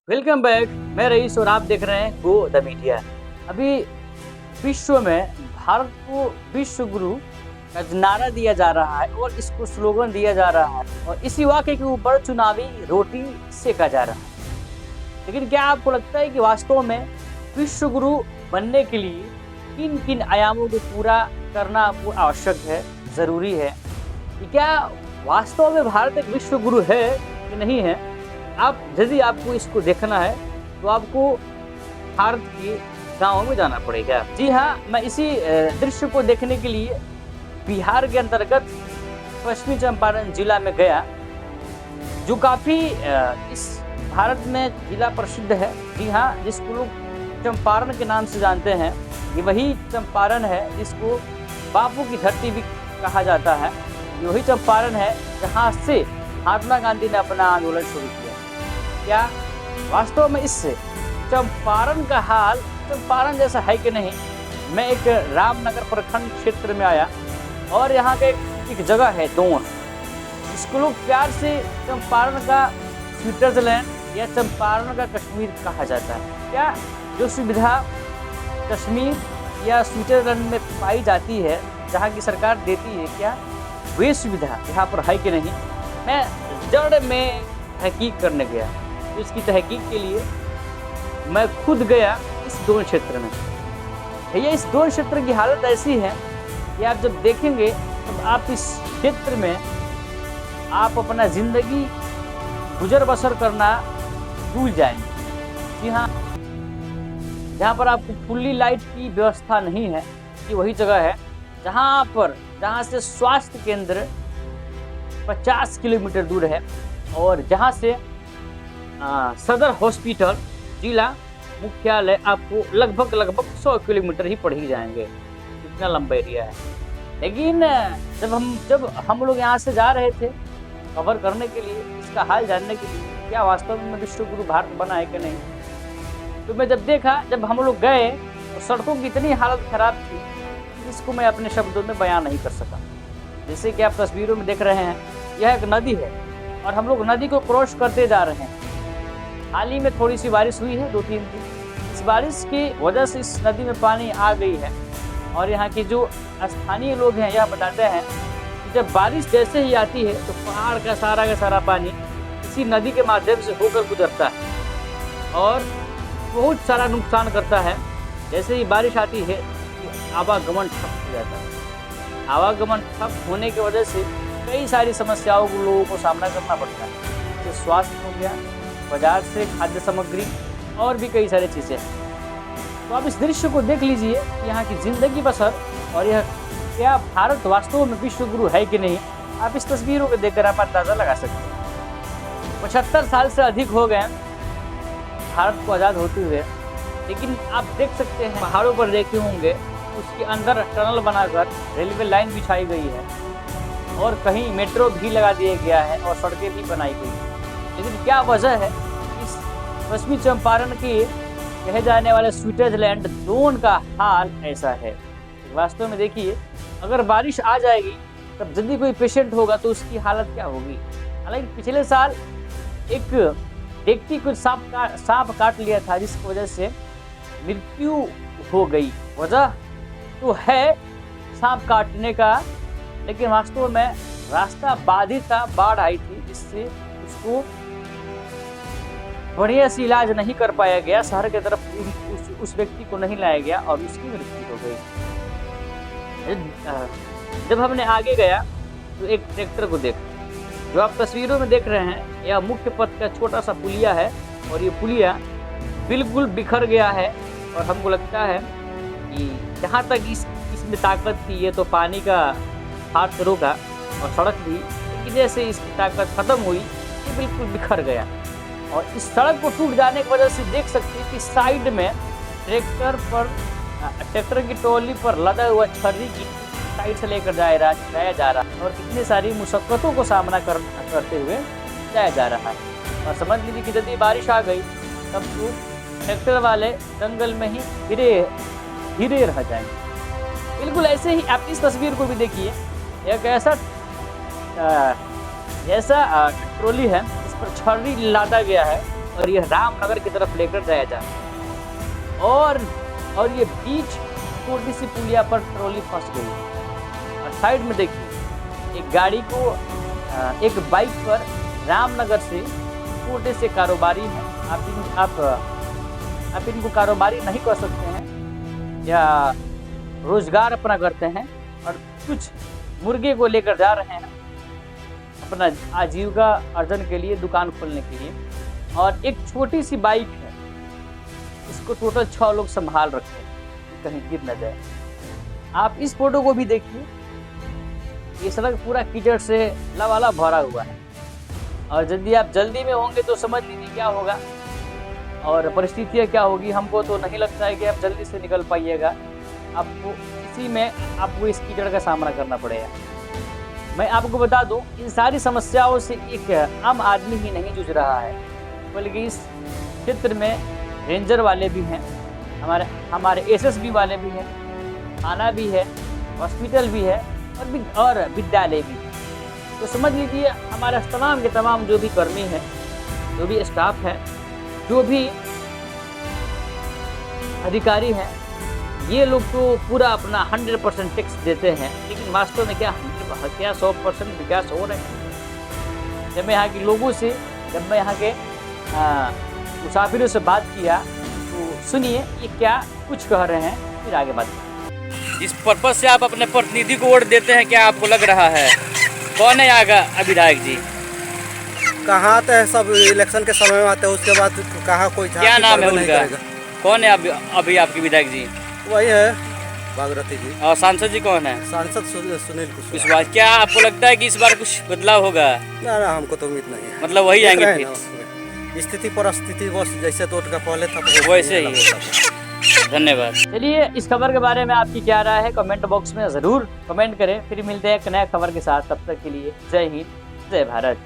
Welcome back. मैं rice और आप देख रहे हैं गो द मीडिया। अभी विश्व में भारत को विश्व गुरु का नारा दिया जा रहा है और इसको स्लोगन दिया जा रहा है और इसी वाक़े के ऊपर चुनावी रोटी सेका जा रहा है। लेकिन क्या आपको लगता है कि वास्तव में विश्व गुरु बनने के लिए किन किन आयामों को पूरा करना आपको आवश्यक है, ज़रूरी है? कि क्या वास्तव में भारत एक विश्व गुरु है कि नहीं है? यदि आपको इसको देखना है तो आपको भारत के गाँव में जाना पड़ेगा। जी हाँ, मैं इसी दृश्य को देखने के लिए बिहार के अंतर्गत पश्चिमी चंपारण जिला में गया, जो काफ़ी इस भारत में जिला प्रसिद्ध है। जी हाँ, जिसको लोग चंपारण के नाम से जानते हैं, ये वही चंपारण है जिसको बापू की धरती भी कहा जाता है। यही चंपारण है जहाँ से महात्मा गांधी ने अपना आंदोलन शुरू किया। क्या वास्तव में इससे चंपारण का हाल चंपारण जैसा है कि नहीं? मैं एक रामनगर प्रखंड क्षेत्र में आया और यहाँ के एक जगह है दोन, जिसको लोग प्यार से चंपारण का स्विट्जरलैंड या चंपारण का कश्मीर कहा जाता है। क्या जो सुविधा कश्मीर या स्विट्जरलैंड में पाई जाती है, जहाँ की सरकार देती है, क्या वे सुविधा यहाँ पर है कि नहीं? मैं जड़ में तहकीक करने गया, तो इसकी तहकीक के लिए मैं खुद गया इस दोन क्षेत्र में। भैया, इस दोन क्षेत्र की हालत ऐसी है कि आप जब देखेंगे तब आप इस क्षेत्र में आप अपना ज़िंदगी गुजर बसर करना भूल जाएंगे। जी हाँ, जहाँ पर आपको फुल्ली लाइट की व्यवस्था नहीं है, ये वही जगह है जहाँ से स्वास्थ्य केंद्र 50 किलोमीटर दूर है और जहाँ से सदर हॉस्पिटल जिला मुख्यालय आपको लगभग 100 किलोमीटर ही पड़ ही जाएंगे। इतना लंबा एरिया है। लेकिन जब हम लोग यहाँ से जा रहे थे कवर करने के लिए, इसका हाल जानने के लिए, क्या वास्तव में विश्व गुरु भारत बना है कि नहीं, तो मैं जब हम लोग गए तो सड़कों की इतनी हालत ख़राब थी जिसको मैं अपने शब्दों में बयान नहीं कर सका। जैसे कि आप तस्वीरों में देख रहे हैं, यह एक नदी है और हम लोग नदी को क्रॉस करते जा रहे हैं। हाल ही में थोड़ी सी बारिश हुई है, 2-3 दिन। इस बारिश की वजह से इस नदी में पानी आ गई है और यहाँ के जो स्थानीय लोग हैं यह बताते हैं कि जब बारिश जैसे ही आती है तो पहाड़ का सारा पानी इसी नदी के माध्यम से होकर गुजरता है और बहुत सारा नुकसान करता है। जैसे ही बारिश आती है तो आवागमन ठप हो जाता है। आवागमन ठप होने की वजह से कई सारी समस्याओं को लोगों को सामना करना पड़ता है, जैसे स्वास्थ्य हो गया, बाजार से खाद्य सामग्री और भी कई सारी चीज़ें हैं। तो आप इस दृश्य को देख लीजिए, यहाँ की ज़िंदगी बसर और यह क्या भारत वास्तव में विश्व गुरु है कि नहीं, आप इस तस्वीरों को देखकर आप अंदाज़ा लगा सकते हैं। 75 साल से अधिक हो गए भारत को आज़ाद होते हुए, लेकिन आप देख सकते हैं पहाड़ों पर देखे होंगे उसके अंदर टनल बनाकर रेलवे लाइन बिछाई गई है और कहीं मेट्रो भी लगा दिया गया है और सड़कें भी बनाई गई हैं। लेकिन क्या वजह है इस पश्चिमी चंपारण के कहे जाने वाले स्विट्जरलैंड जोन का हाल ऐसा है? वास्तव में देखिए, अगर बारिश आ जाएगी तब यदि कोई पेशेंट होगा तो उसकी हालत क्या होगी। हालांकि पिछले साल एक व्यक्ति को सांप काट लिया था, जिसकी वजह से मृत्यु हो गई। वजह तो है सांप काटने का, लेकिन वास्तव में रास्ता बाधित था, बाढ़ आई थी, जिससे उसको बढ़िया से इलाज नहीं कर पाया गया, शहर की तरफ उस व्यक्ति को नहीं लाया गया और उसकी मृत्यु हो गई। जब हमने आगे गया तो एक ट्रैक्टर को देखा, जो आप तस्वीरों में देख रहे हैं, यह मुख्य पथ का छोटा सा पुलिया है और ये पुलिया बिल्कुल बिखर गया है और हमको लगता है कि जहाँ तक इसमें ताकत थी ये तो पानी का हाथ रोका और सड़क भी, लेकिन जैसे इसकी ताकत ख़त्म हुई ये बिल्कुल बिखर गया। और इस सड़क को टूट जाने की वजह से देख सकते हैं कि साइड में ट्रैक्टर की ट्रॉली पर लदा हुआ छर्री की साइड से लेकर जाया जा रहा है और कितनी सारी मुशक्क़तों को सामना करते हुए जाया जा रहा है। और समझ लीजिए कि यदि बारिश आ गई तब तो ट्रैक्टर वाले जंगल में ही घिरे रह जाएंगे। बिल्कुल ऐसे ही आप इस तस्वीर को भी देखिए, एक ऐसा ट्रॉली है, इस पर छर्री लादा गया है और ये रामनगर की तरफ लेकर जाया जा रहा है। और ये बीच छोटी सी पुलिया पर ट्रॉली फंस गई और साइड में देखिए एक गाड़ी को एक बाइक पर रामनगर से छोटे से कारोबारी हैं, आप इनको कारोबारी नहीं कर सकते हैं या रोजगार अपना करते हैं और कुछ मुर्गे को लेकर जा रहे हैं अपना आजीविका अर्जन के लिए, दुकान खोलने के लिए। और एक छोटी सी बाइक है, इसको टोटल 6 लोग संभाल रखे हैं कहीं गिर न जाए। आप इस फोटो को भी देखिए, ये सड़क पूरा कीचड़ से लबालब भरा हुआ है और यदि आप जल्दी में होंगे तो समझ लीजिए क्या होगा और परिस्थितियाँ क्या होगी। हमको तो नहीं लगता है कि आप जल्दी से निकल पाइएगा, आपको इसी में आपको इस कीचड़ का सामना करना पड़ेगा। मैं आपको बता दूं, इन सारी समस्याओं से एक आम आदमी ही नहीं जूझ रहा है, बल्कि इस क्षेत्र में रेंजर वाले भी हैं, हमारे एसएसबी वाले भी हैं, थाना भी है, हॉस्पिटल भी है और विद्यालय भी है। तो समझ लीजिए हमारे तमाम के तमाम जो भी कर्मी हैं, जो भी स्टाफ है, जो भी अधिकारी हैं, ये लोग तो पूरा अपना 100% टैक्स देते हैं, लेकिन वास्तव में क्या 100% विकास हो रहे हैं। जब मैं यहाँ के लोगों से, जब मैं यहाँ के मुसाफिरों से बात किया तो सुनिए ये क्या कुछ कह रहे हैं, फिर आगे बात करें। इस पर्पज से आप अपने प्रतिनिधि को वोट देते हैं, क्या आपको लग रहा है? कौन है यहाँ का विधायक जी? कहाँ आते हैं सब इलेक्शन के समय में आते हैं, उसके बाद कहाँ कोई क्या नाम है उनका? कौन है अभी आपके विधायक जी? वही है भागीरथी जी। और सांसद जी कौन है? सांसद सुनील कुशवाहा। क्या आपको लगता है कि इस बार कुछ बदलाव होगा? ना हमको तो उम्मीद नहीं है। मतलब वही आएंगे फिर स्थिति परिस्थिति बस जैसे तो पहले था वैसे ही। धन्यवाद। चलिए इस खबर के बारे में आपकी क्या राय है कमेंट बॉक्स में ज़रूर कमेंट करें। फिर मिलते हैं एक नया खबर के साथ, तब तक के लिए जय हिंद, जय भारत।